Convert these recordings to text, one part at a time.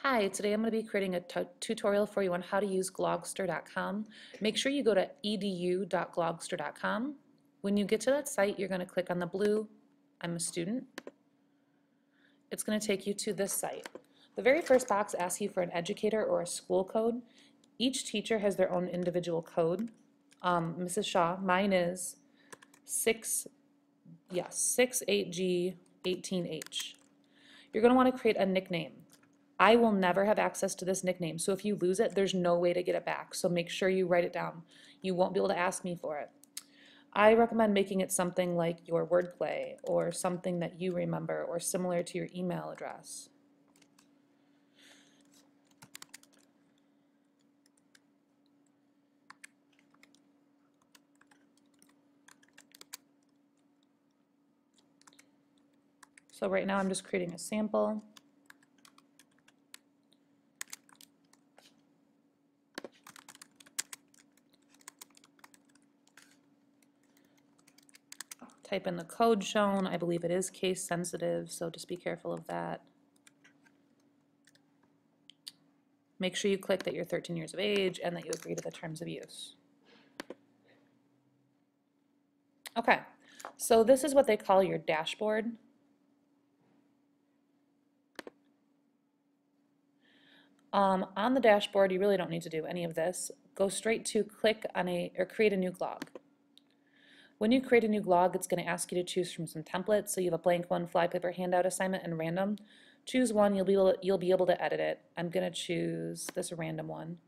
Hi, today I'm going to be creating a tutorial for you on how to use Glogster.com. Make sure you go to Edu.Glogster.com. When you get to that site, you're going to click on the blue I'm a student. It's going to take you to this site. The very first box asks you for an educator or a school code. Each teacher has their own individual code. Mrs. Shaw, mine is 68G18H. You're going to want to create a nickname. I will never have access to this nickname, so if you lose it, there's no way to get it back, so make sure you write it down. You won't be able to ask me for it. I recommend making it something like your wordplay or something that you remember or similar to your email address. So right now I'm just creating a sample. Type in the code shown. I believe it is case sensitive, so just be careful of that. Make sure you click that you're 13 years of age and that you agree to the terms of use. Okay, so this is what they call your dashboard. On the dashboard, you really don't need to do any of this. Go straight to click on or create a new glog. When you create a new glog, it's going to ask you to choose from some templates. So you have a blank one, flypaper, handout, assignment, and random. Choose one, you'll be able to edit it. I'm going to choose this random one.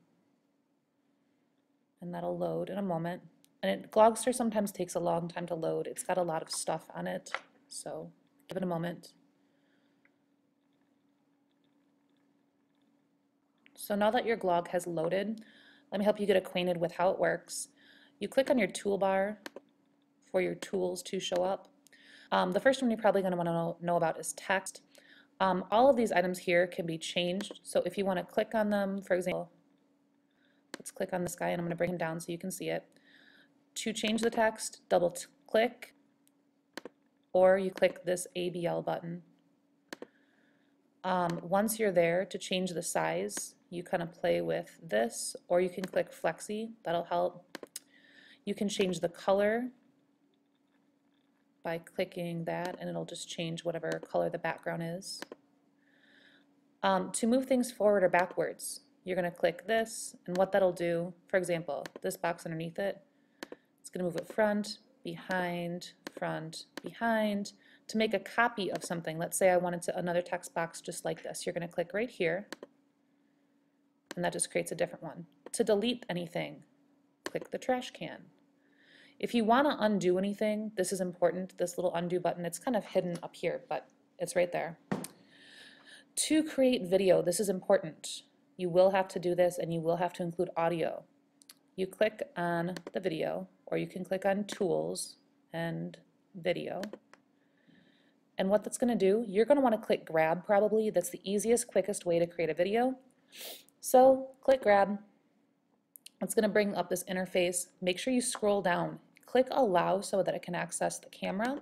And that'll load in a moment. And Glogster sometimes takes a long time to load. It's got a lot of stuff on it, so give it a moment. So now that your glog has loaded, let me help you get acquainted with how it works. You click on your toolbar for your tools to show up. The first one you're probably going to want to know about is text. All of these items here can be changed. So if you want to click on them, for example, let's click on this guy and I'm going to bring him down so you can see it. To change the text, double click, or you click this ABL button. Once you're there, to change the size, you kind of play with this, or you can click Flexi, that'll help. You can change the color by clicking that, and it'll just change whatever color the background is. To move things forward or backwards, you're going to click this, and what that'll do, for example, this box underneath it, it's going to move it front, behind, to make a copy of something. Let's say I wanted another text box just like this. You're going to click right here, and that just creates a different one. To delete anything, click the trash can. If you want to undo anything, this is important, this little undo button. It's kind of hidden up here, but it's right there. To create video, this is important. You will have to do this, and you will have to include audio. You click on the video, or you can click on Tools and Video. And what that's going to do, you're going to want to click Grab probably. That's the easiest, quickest way to create a video. So click Grab. It's going to bring up this interface. Make sure you scroll down. Click Allow so that it can access the camera.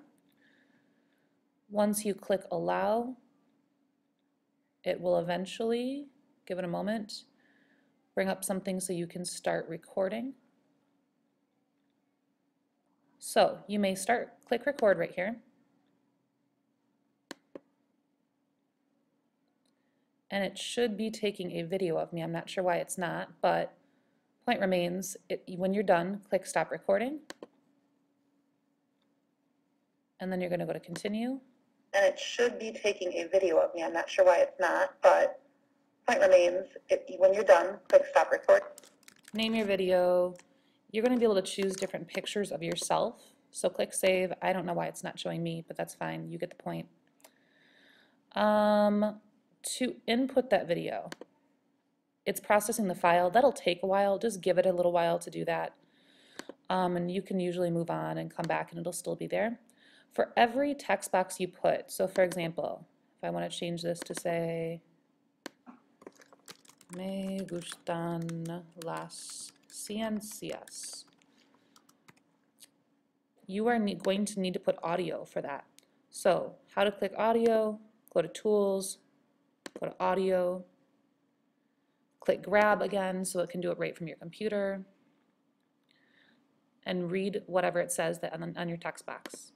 Once you click Allow, it will eventually, give it a moment, bring up something so you can start recording. So you may click record right here. And it should be taking a video of me. I'm not sure why it's not, but point remains, when you're done, click stop recording. And then you're going to go to continue. And it should be taking a video of me. I'm not sure why it's not, but point remains, when you're done, click stop record. Name your video. You're going to be able to choose different pictures of yourself. So click save. I don't know why it's not showing me, but that's fine. You get the point. To input that video, it's processing the file. That'll take a while. Just give it a little while to do that. And you can usually move on and come back and it'll still be there. For every text box you put, so for example, if I want to change this to say, Me gustan las ciencias, you are going to need to put audio for that. So how to click audio, go to Tools, go to Audio, Click grab again so it can do it right from your computer. And read whatever it says that on your text box.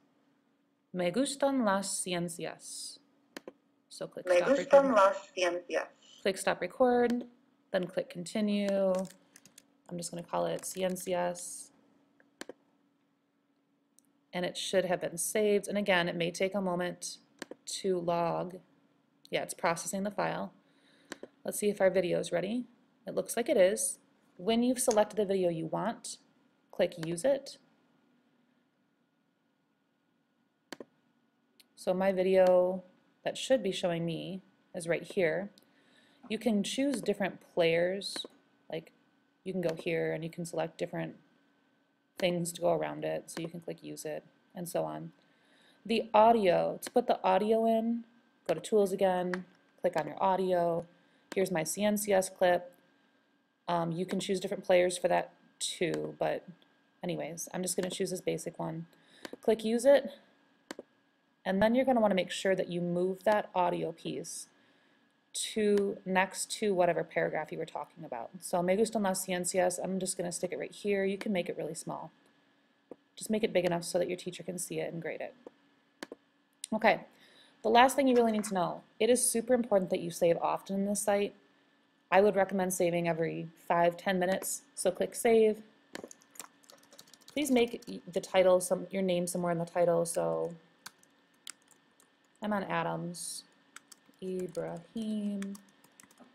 Me gustan las ciencias. So click Me stop gustan record. las ciencias. Click stop record, then click continue. I'm just going to call it ciencias. And it should have been saved. And again, it may take a moment to log. Yeah, it's processing the file. Let's see if our video is ready. It looks like it is. When you've selected the video you want, click use it. So my video that should be showing me is right here. You can choose different players, like you can go here and you can select different things to go around it, so you can click use it and so on. The audio, to put the audio in, go to tools again, click on your audio. Here's my CNCS clip. You can choose different players for that too, but anyways, I'm just going to choose this basic one. Click use it, and then you're going to want to make sure that you move that audio piece to next to whatever paragraph you were talking about. So me gustan las ciencias, I'm just going to stick it right here. You can make it really small. Just make it big enough so that your teacher can see it and grade it. Okay, the last thing you really need to know, it is super important that you save often in this site. I would recommend saving every 5-10 minutes, so click save. Please make the title, your name somewhere in the title, so I'm on Adams. Ibrahim,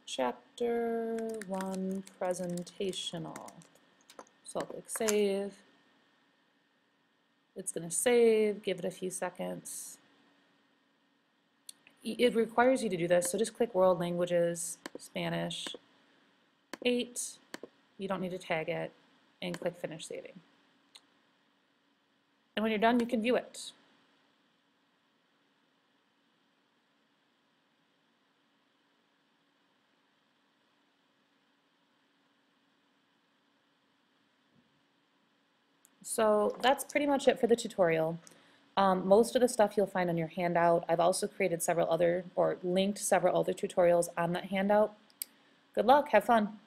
Chapter 1 Presentational. So I'll click save. It's going to save, give it a few seconds. It requires you to do this, so just click World Languages, Spanish, 8, you don't need to tag it, and click Finish Saving. And when you're done, you can view it. So that's pretty much it for the tutorial. Most of the stuff you'll find on your handout. I've also created several other, or linked several other tutorials on that handout. Good luck, have fun.